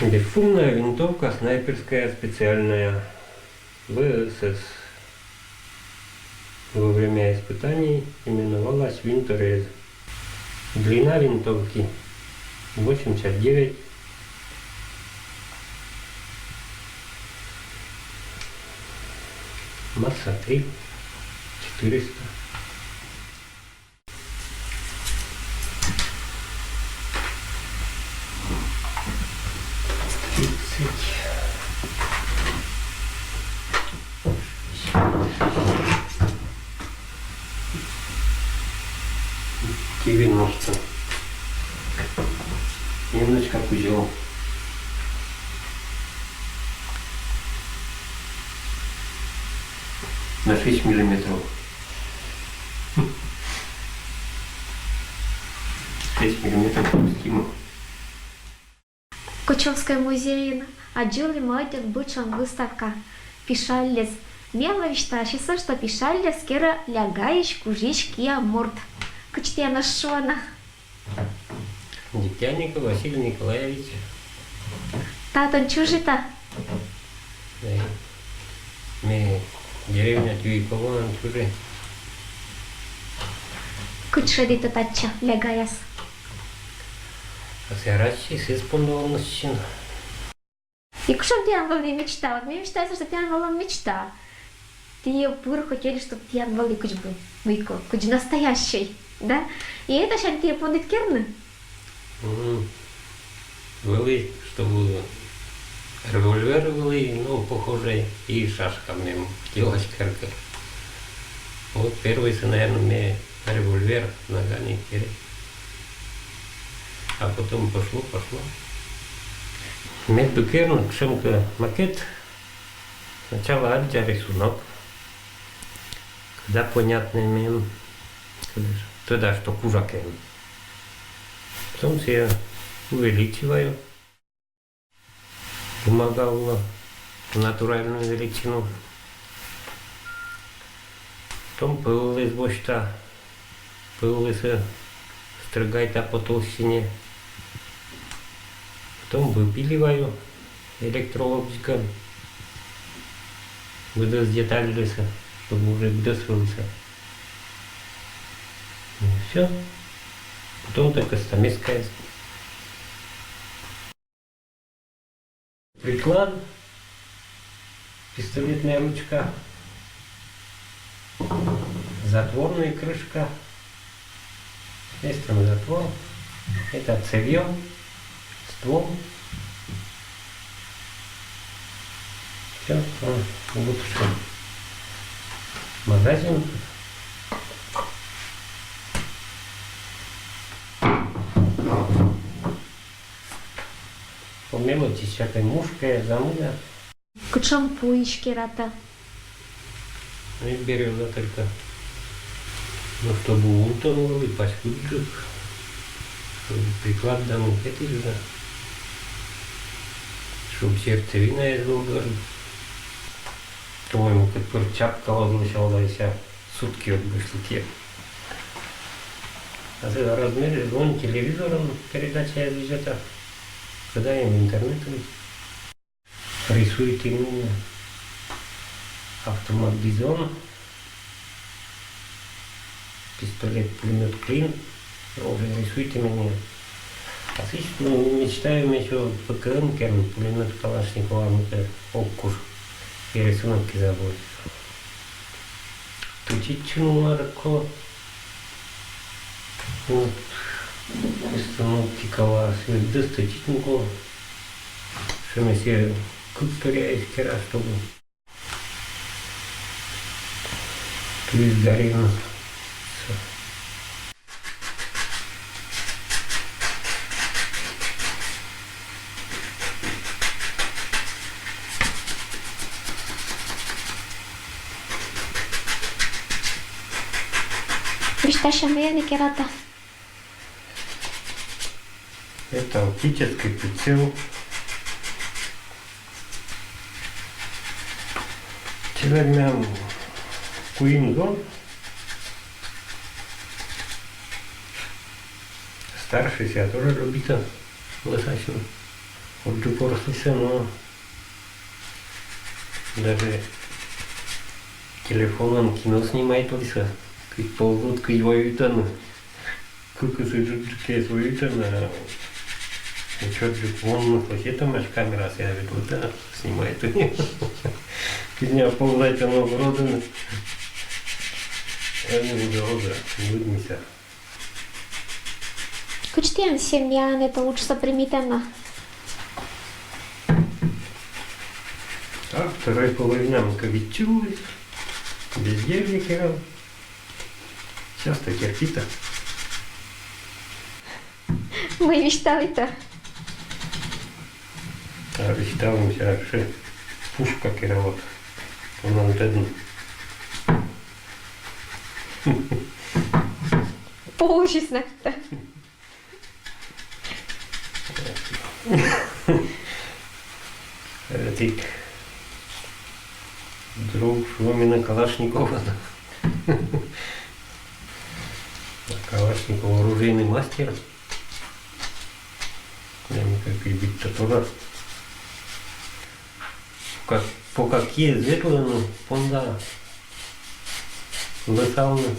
Бесшумная винтовка снайперская специальная ВСС. Во время испытаний именовалась винторез. Длина винтовки 89, масса 3, 400. Девяносто. Немножко кузел. На 6 миллиметров. 6 миллиметров допустимо. В Кучевском музее отделе молодец бычьем выставка Пишаллес. Мела мечта, что Пишаллес кера лягаешь кужички амурт. Кучте нашона. Дитяников Василий Николаевич. Татон чужита. Мы деревня Тюйкова, чужи. Кучшедита татча лягаяс. А сярачи с исполненностью. И что ты была мечта? Вот мне мечтается, что ты была мечта. Ты пур хотели, чтобы ты была куч был. Выйко, куч настоящий. Да? И это сейчас тебе понят керны? Были, чтобы револьвер были, ну, похожие, и шашка мне девочка. Вот первый, наверное, мне револьвер ногами кири. А потом пошло. Между керном, шемка макет, сначала отдя рисунок, когда понятный мне, тогда что кужак. Потом я увеличиваю, помогал в натуральную величину. Потом появилась бочта, появилась стригайта по толщине. Потом выпиливаю электролобзиком, буду деталиться, чтобы уже вдосвился. И все. Потом только стамеская. Приклад, пистолетная ручка, затворная крышка. Есть там затвор. Это цевье, ствол. Все, вот что. Магазин. По мелочи всякой мушкой, замыля. Кучом пуички рата. И береза только. Ну, чтобы утонул и паскуджик. Чтобы приклад домой хотели, чтобы сердцевина из Волгары. По-моему, как перчатка возвращалась сутки от башлыки. А за размер вон телевизором передача идет. Когда им интернетом рисует именно автомат Бизон, пистолет-пулемет Клин, уже рисует именно. А сейчас мы мечтаем еще ПКМ, пулемет Калашникова, Оккуш, и рисунки забудь. Тучить чему ларко. Вот. Установки кала свет достаточно, что мы себе купили раз, чтобы плюс дарим. Вишта шамея керата. Это оптический прицел. Теперь нам Куинзон. Старший себя тоже любит лысачину. Отже, порослися, но даже телефоном кино снимает Лиса. Как ползут, как воюют, как и воюют, он на флешетом аж камера себя ведут, да, снимает у него. Меня ползает оно в роду. Не уже, не Кучтен семьян, это лучше запримитано. А второй половина мы ковичулись, бездельники. Часто терпит. Мы мечтали-то. А вичтавимся, что пушка керовод. Он нам дадут. Полчаса-то. Ты друг Ромина Калашникова. Калашников оружейный мастер. Я не как и бить-то тоже. По какие зеленые, понда. Леталны.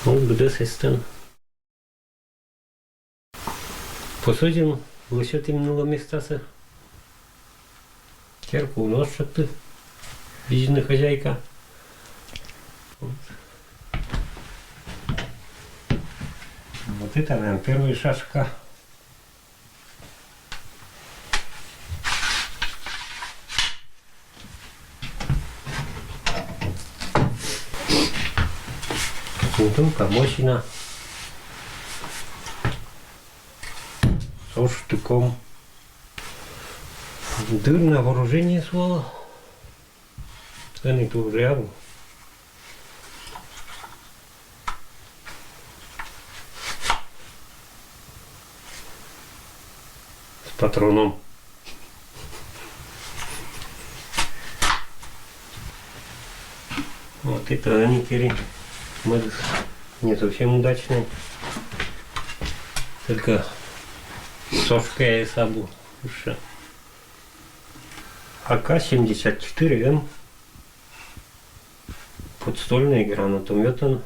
Ну, буде систем. Посудим, лише минуло місця. Керку у нас что-то. Визина хозяйка. Вот это, наверное, первая шашка. Думка мощина. Со штыком. Дыр на вооружение свало. Они тут рядом. С патроном. Вот это они теперь не совсем удачный. Только сошка и сабу. АК-74М. Подстольная гранатометом.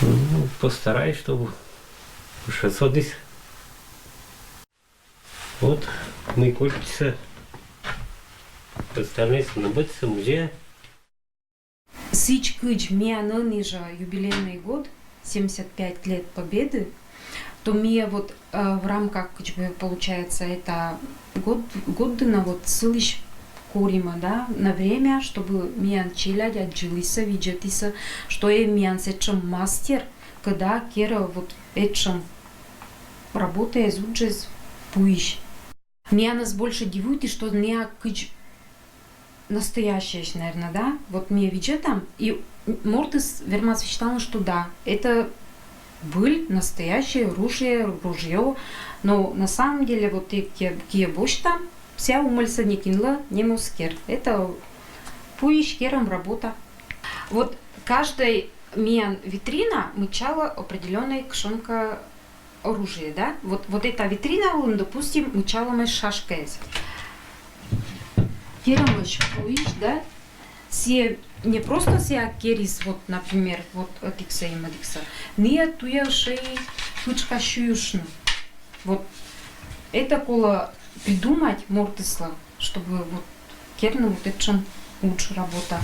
Ну, постараюсь, чтобы садись. Вот мы кольца. Представляется, находится музей. Сыч Кыч Мианын же юбилейный год, 75 лет Победы, то мне вот в рамках, получается, это год на вот сылыш корима, да, на время, чтобы миан челядь отжилися, виджетися, что я миан сечем мастер, когда кера вот этим работая зуджез пуищ. Меня нас больше дивует, что не Кыч настоящая, наверное, да, вот мне видят там, и Мортис Вермас считал, что да, это был настоящее ружье, но на самом деле вот такие бочки там, вся умыльца не кинула, не мускер, это пуищ кером работа. Вот каждая миан витрина мычала определенной кшонка оружия, да, вот эта витрина, допустим, мычала мы шашкой. Керамыч пуищ, да, все не просто все керис, вот, например, вот этикса и мадикса, не туя шей кучка шуюшну. Вот это кола придумать Мортисла, чтобы вот керну вот этим лучше работа.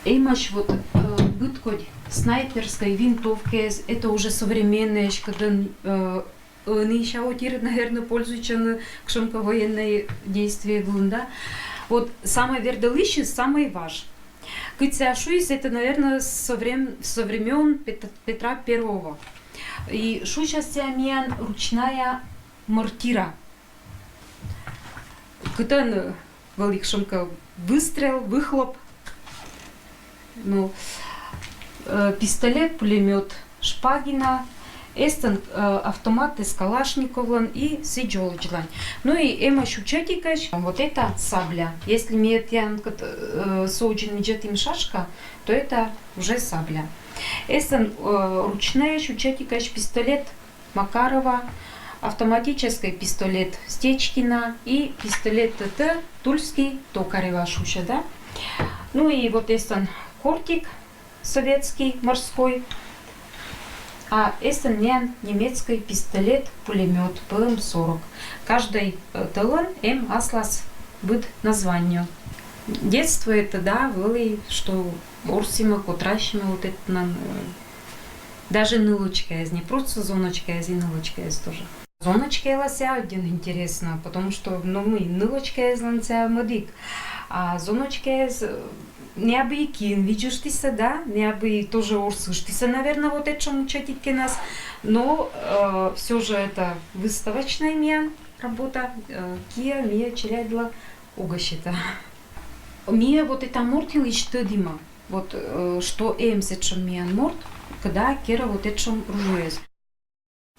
Имаш вот быткодь снайперской винтовки, это уже современные, когда не шаутир, наверное, пользуются на кшонка военные действия, да. Вот самое вердолище, самое важное. Кыцяшуис это, наверное, со времен Петра Первого. И шучастя ручная мортира. Кытан велик шумка выстрел, выхлоп. Ну, пистолет, пулемет Шпагина, Эстон автомат из Калашниковлан и Сиджолджлан. Ну и Эма Шучетикаш, вот это сабля. Если метьян соуджин меджетим шашка, то это уже сабля. Эстон ручная Шучетикаш пистолет Макарова, автоматический пистолет Стечкина и пистолет ТТ Тульский Токарева Шуша, да? Ну и вот Эстон Кортик советский, морской. А Эстон немецкий пистолет-пулемет ПМ-40. Каждый талон аслас быт названию. Детство это, да, было, что урсима, котращима, вот это нам даже нылочка из, не просто зоночка из, и нылочка из тоже. Зоночка лася один интересно, потому что, ну, мы нылочка из ланца модик, а зоночка из не бы и кин, видишь ты да, не бы тоже урсыш ты наверное, вот это чем учатики нас, но все же это выставочная мия работа, кия мия челядла угощита. Мия вот это мортилищ тыдима, вот что эмсет чем мия морт, когда кера вот это чем ружуез.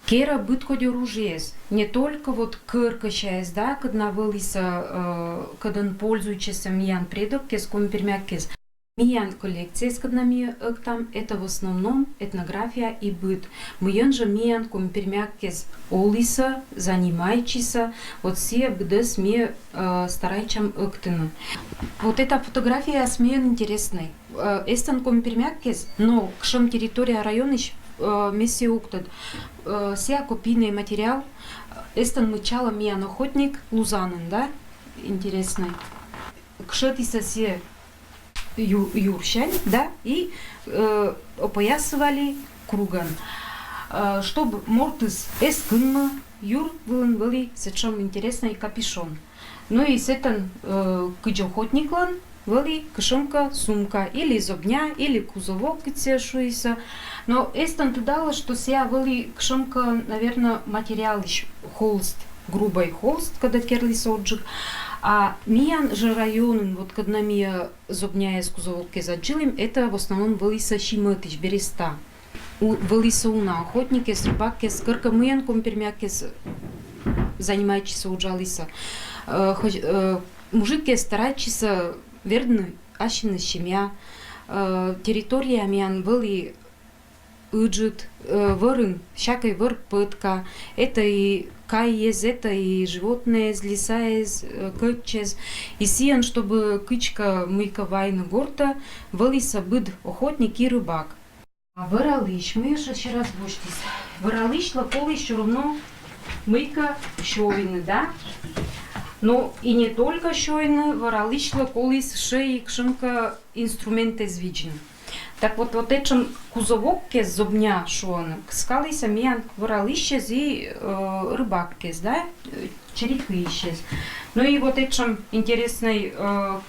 Кера бытходи ружуез, не только вот кыркащаясь, да, когда вылиса, когда он пользуется миян предок, кес компермякес. Миян коллекция, когда мия там, это в основном этнография и быт. Миян же миян компермякес олиса, занимающийся, вот все бдес ми старайчам ыктыны. Вот эта фотография смеян интересной. Эстан компермякес, но кшем территория района месте уктад. Ся копийный материал. Эстан мычала миян охотник Лузанын, да? Интересный. Кшетиса се юрщань, да, и опоясывали кругом. Чтобы мортыс эскынма, юр были сечем интересный капюшон. Ну и сетан кыджохотниклан были кышомка сумка или зобня, или кузовок кицешуиса. Но эстан тудала, что ся были кышомка, наверное, материал холст, грубый холст, когда керли соджик. А миян же район, вот когда мия зобняя с кузовки заджилим, это в основном вылиса шиматыч, береста. Вылиса уна, охотники, рыбаки, скырка миян компермяки занимающиеся уджалиса. Мужики стараются верны, ашины щемя. Территория миян были уджит, вырын, всякой выр пытка. Это и каез, это и животные из леса, из кычез. И сиан, чтобы кычка мыка вайна горта, вылиса быд охотник и рыбак. А выралыш, мы же еще раз боштись. Выралыш лаполы еще равно мыка щовины, да? Но и не только щовины, выралыш лаполы шеи кшимка инструменты звичны. Так вот этим кузовокке зобня шон, скалися миян выралыщез и рыбаккез, да, черихыщез. Ну и вот этим интересный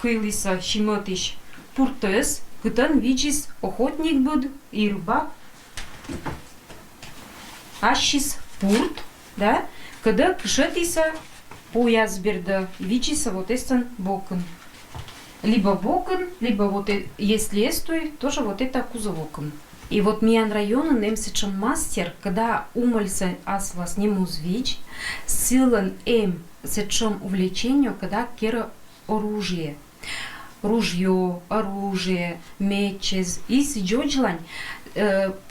кылиса щиматыш пуртез, кытан виджис охотник буд и рыбак. Ащис пурт, да, когда кшетиса пояс берда, виджиса вот эстан бокон. Либо бокон, либо вот если эстой, тоже вот это кузовокон. И вот миян района немсечем мастер, когда умылся аслас не музвич, силан сечем увлечению, когда кера оружие. Ружье, оружие, мечез и сиджоджлань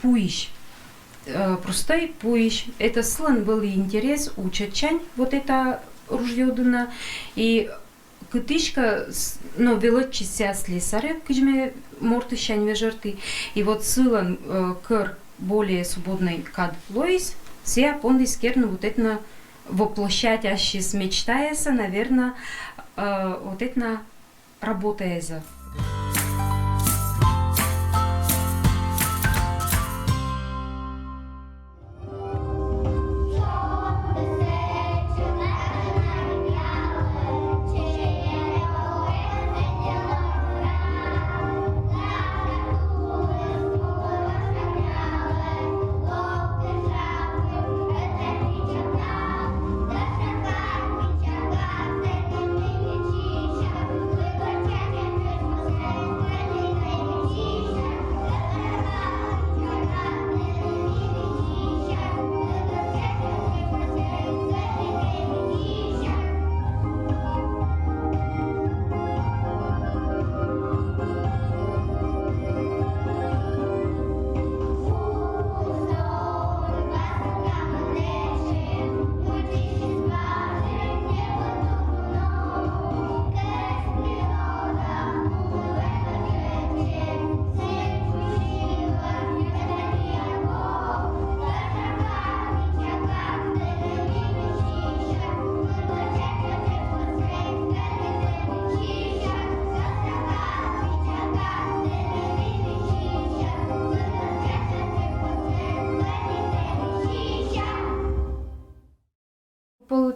пуищ. Простой пуищ. Это слан был интерес у чачань, вот это ружье дына. И кытышка, ну, велочися слесаря, кыжме мортыщань вежерты. И вот сылан кыр более свободный кад лоис, все пондис керну вот это воплощать ащис мечтаяся, наверное, вот это работаяся.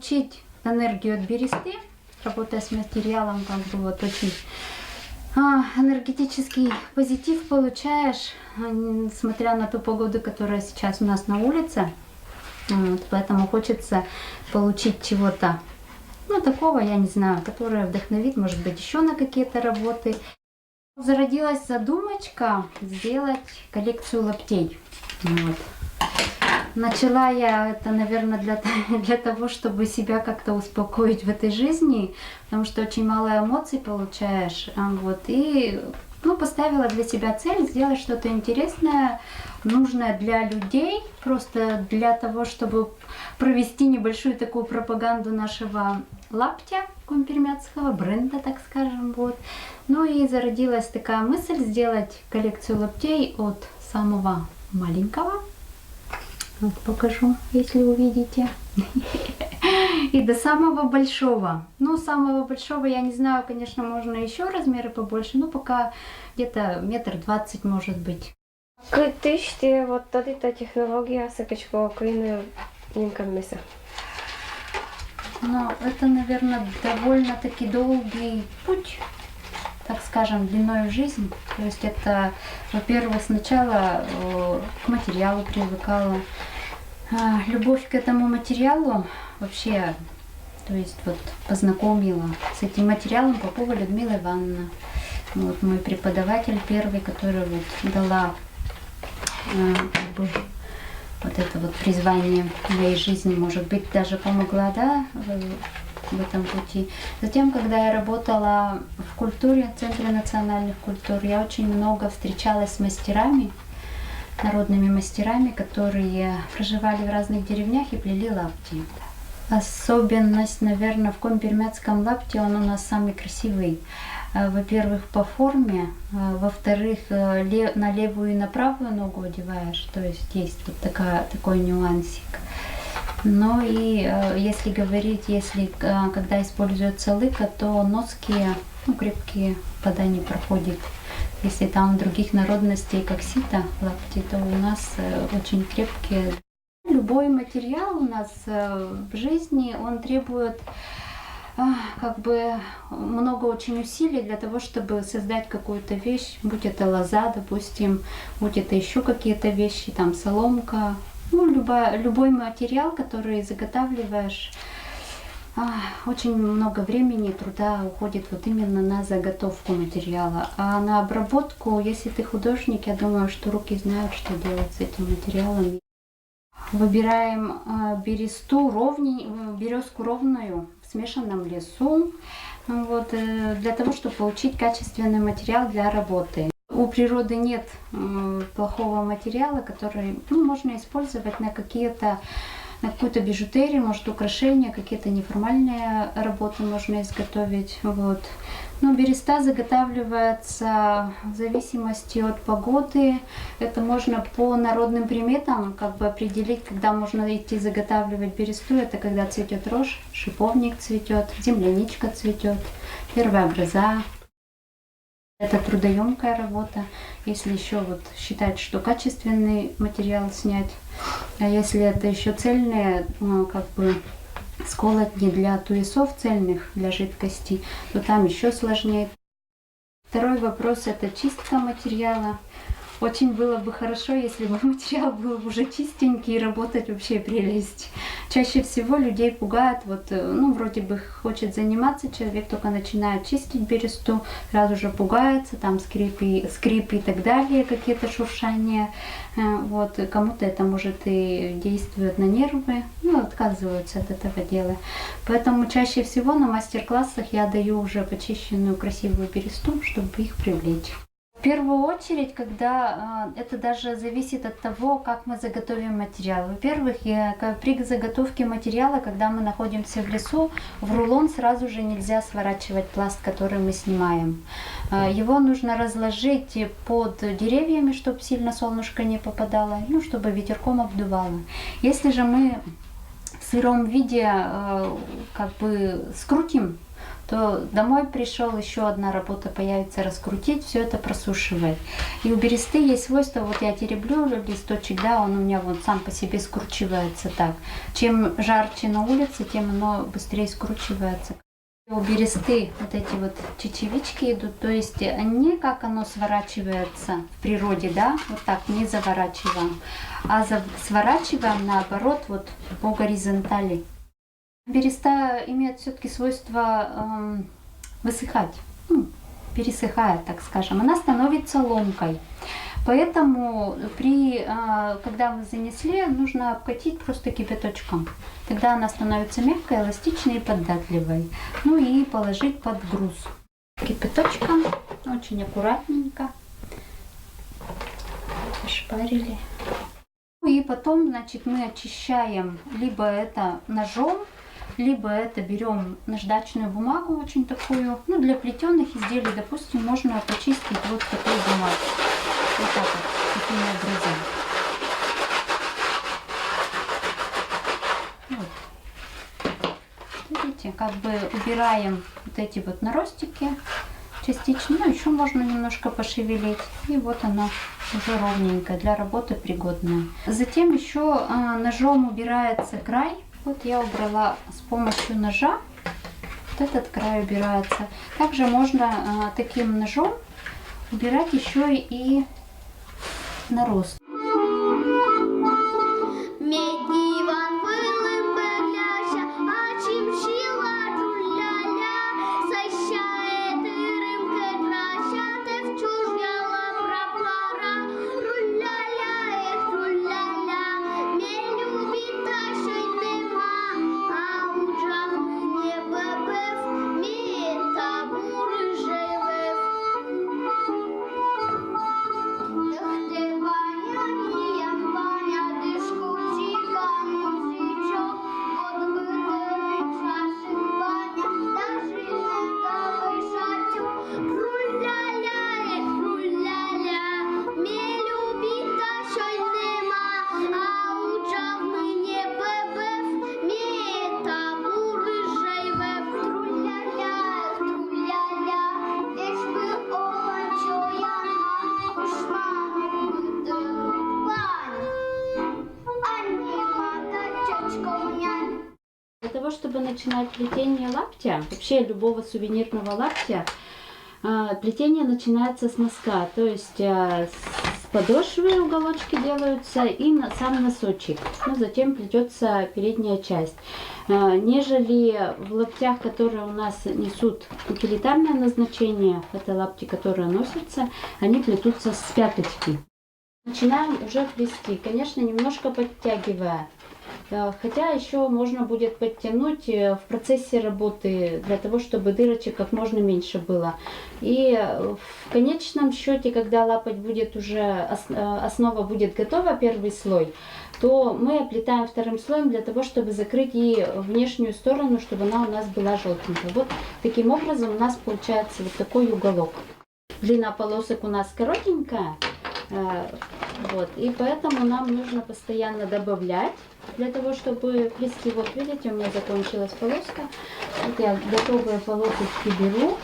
получить энергию от бересты, работая с материалом, как бы вот очень энергетический позитив получаешь, несмотря на ту погоду, которая сейчас у нас на улице. Вот, поэтому хочется получить чего-то, ну, такого, я не знаю, которое вдохновит, может быть, еще на какие-то работы. Зародилась задумочка сделать коллекцию лаптей. Вот. Начала я это, наверное, для того, чтобы себя как-то успокоить в этой жизни, потому что очень мало эмоций получаешь. Вот. И поставила для себя цель сделать что-то интересное, нужное для людей, просто для того, чтобы провести небольшую такую пропаганду нашего лаптя компермятского бренда, так скажем. Вот. Ну и зародилась такая мысль сделать коллекцию лаптей от самого маленького. Вот покажу, если увидите. И до самого большого. Ну, самого большого, я не знаю, конечно, можно еще размеры побольше, но пока где-то 1,20 м может быть. Къде ще от тази технология се качва на Нимка Меса? Но это, наверное, довольно-таки долгий путь, так скажем, длиной в жизнь. То есть это, во-первых, сначала к материалу привыкала. Любовь к этому материалу вообще, то есть вот познакомила с этим материалом Попова Людмила Ивановна. Вот мой преподаватель первый, который вот дала как бы, вот это вот призвание в моей жизни, может быть, даже помогла, да, в этом пути. Затем, когда я работала в культуре, в Центре национальных культур, я очень много встречалась с мастерами, народными мастерами, которые проживали в разных деревнях и плели лапти. Особенность, наверное, в компермятском лапте, он у нас самый красивый. Во-первых, по форме, во-вторых, на левую и на правую ногу одеваешь, то есть есть вот такой нюансик. Ну и если говорить, когда используется лыка, то носки, крепкие, вода не проходит. Если там у других народностей, как сито, лапти, то у нас очень крепкие. Любой материал у нас в жизни, он требует как бы много очень усилий для того, чтобы создать какую-то вещь, будь это лоза, допустим, будь это еще какие-то вещи, там соломка, любой материал, который заготавливаешь, очень много времени и труда уходит вот именно на заготовку материала. А на обработку, если ты художник, я думаю, что руки знают, что делать с этим материалом. Выбираем бересту березку ровную в смешанном лесу, вот, для того, чтобы получить качественный материал для работы. У природы нет плохого материала, который можно использовать на какую-то бижутерию, может, украшения, какие-то неформальные работы можно изготовить. Вот. Но береста заготавливается в зависимости от погоды. Это можно по народным приметам как бы определить, когда можно идти заготавливать бересту. Это когда цветет рожь, шиповник цветет, земляничка цветет, первая гроза. Это трудоемкая работа, если еще вот считать, что качественный материал снять, а если это еще цельные, как бы сколотни для туесов цельных, для жидкости, то там еще сложнее. Второй вопрос — это чистка материала. Очень было бы хорошо, если бы материал был уже чистенький, и работать вообще прелесть. Чаще всего людей пугает, вроде бы хочет заниматься, человек только начинает чистить бересту, сразу же пугается, там скрип и так далее, какие-то шуршания. Вот, кому-то это может и действует на нервы, отказываются от этого дела. Поэтому чаще всего на мастер-классах я даю уже почищенную красивую бересту, чтобы их привлечь. В первую очередь, когда это даже зависит от того, как мы заготовим материал. Во-первых, при заготовке материала, когда мы находимся в лесу, в рулон сразу же нельзя сворачивать пласт, который мы снимаем. Его нужно разложить под деревьями, чтобы сильно солнышко не попадало, чтобы ветерком обдувало. Если же мы в сыром виде как бы скрутим, то домой пришел, еще одна работа появится, раскрутить, все это просушивает. И у бересты есть свойство, вот я тереблю листочек, да, он у меня вот сам по себе скручивается так. Чем жарче на улице, тем оно быстрее скручивается. У бересты вот эти вот чечевички идут, то есть не как оно сворачивается в природе, да, вот так не заворачиваем, а сворачиваем наоборот вот по горизонтали. Береста имеет все-таки свойство высыхать, пересыхает, так скажем, она становится ломкой. Поэтому когда вы занесли, нужно обкатить просто кипяточком. Тогда она становится мягкой, эластичной и податливой. Ну и положить под груз. Кипяточком очень аккуратненько пошпарили. Ну и потом, значит, мы очищаем либо это ножом, либо это берем наждачную бумагу, очень такую, ну для плетеных изделий, допустим, можно почистить вот такой бумагой. Вот так вот, таким образом. Вот. Видите, как бы убираем вот эти вот наростики частично, ну еще можно немножко пошевелить. И вот оно уже ровненькое, для работы пригодное. Затем еще ножом убирается край. Вот я убрала с помощью ножа, вот этот край убирается. Также можно таким ножом убирать еще и нарост. Для того, чтобы начинать плетение лаптя, вообще любого сувенирного лаптя, плетение начинается с носка, то есть с подошвы уголочки делаются и сам носочек, ну, затем плетется передняя часть. Нежели в лаптях, которые у нас несут утилитарное назначение, это лапти, которые носятся, они плетутся с пяточки. Начинаем уже плести, конечно, немножко подтягивая. Хотя еще можно будет подтянуть в процессе работы, для того, чтобы дырочек как можно меньше было. И в конечном счете, когда лапоть будет уже, основа будет готова, первый слой, то мы оплетаем вторым слоем для того, чтобы закрыть и внешнюю сторону, чтобы она у нас была желтенькая. Вот таким образом у нас получается вот такой уголок. Длина полосок у нас коротенькая, вот, и поэтому нам нужно постоянно добавлять, для того, чтобы плести. Вот видите, у меня закончилась полоска. Вот я готовые полосочки беру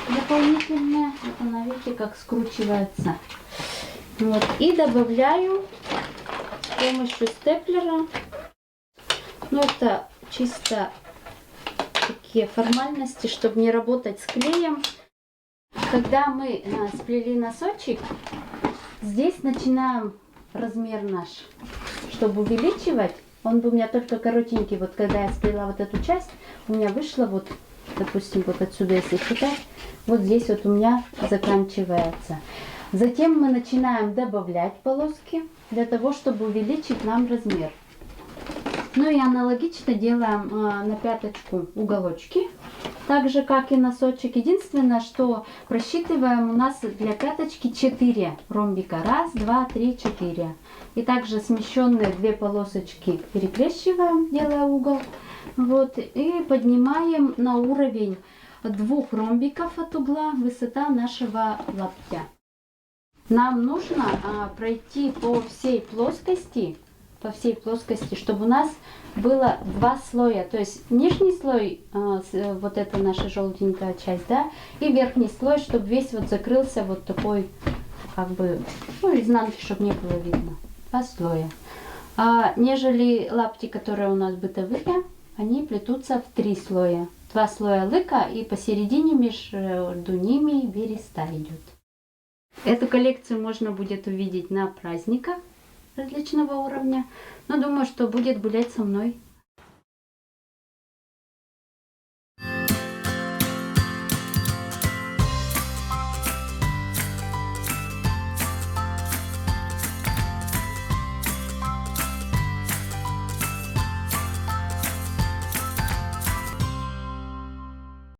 дополнительные. Вот она, видите, как скручивается. Вот, и добавляю с помощью степлера. Ну, это чисто такие формальности, чтобы не работать с клеем. Когда мы сплели носочек, здесь начинаем размер наш, чтобы увеличивать. Он бы у меня только коротенький. Вот когда я сплела вот эту часть, у меня вышло вот, допустим, вот отсюда, если считать, вот здесь вот у меня заканчивается. Затем мы начинаем добавлять полоски для того, чтобы увеличить нам размер. Ну и аналогично делаем на пяточку уголочки, так же как и носочек. Единственное, что просчитываем, у нас для пяточки 4 ромбика. 1, 2, 3, 4. И также смещенные 2 полосочки перекрещиваем, делая угол. Вот, и поднимаем на уровень 2 ромбиков от угла высота нашего лаптя. Нам нужно пройти по всей плоскости по всей плоскости, чтобы у нас было два слоя. То есть нижний слой, вот это наша желтенькая часть, да, и верхний слой, чтобы весь вот закрылся вот такой, как бы, ну, изнанки, чтобы не было видно. Два слоя. Нежели лапти, которые у нас бытовые, они плетутся в 3 слоя. 2 слоя лыка и посередине между ними береста идет. Эту коллекцию можно будет увидеть на праздниках различного уровня, но думаю, что будет гулять со мной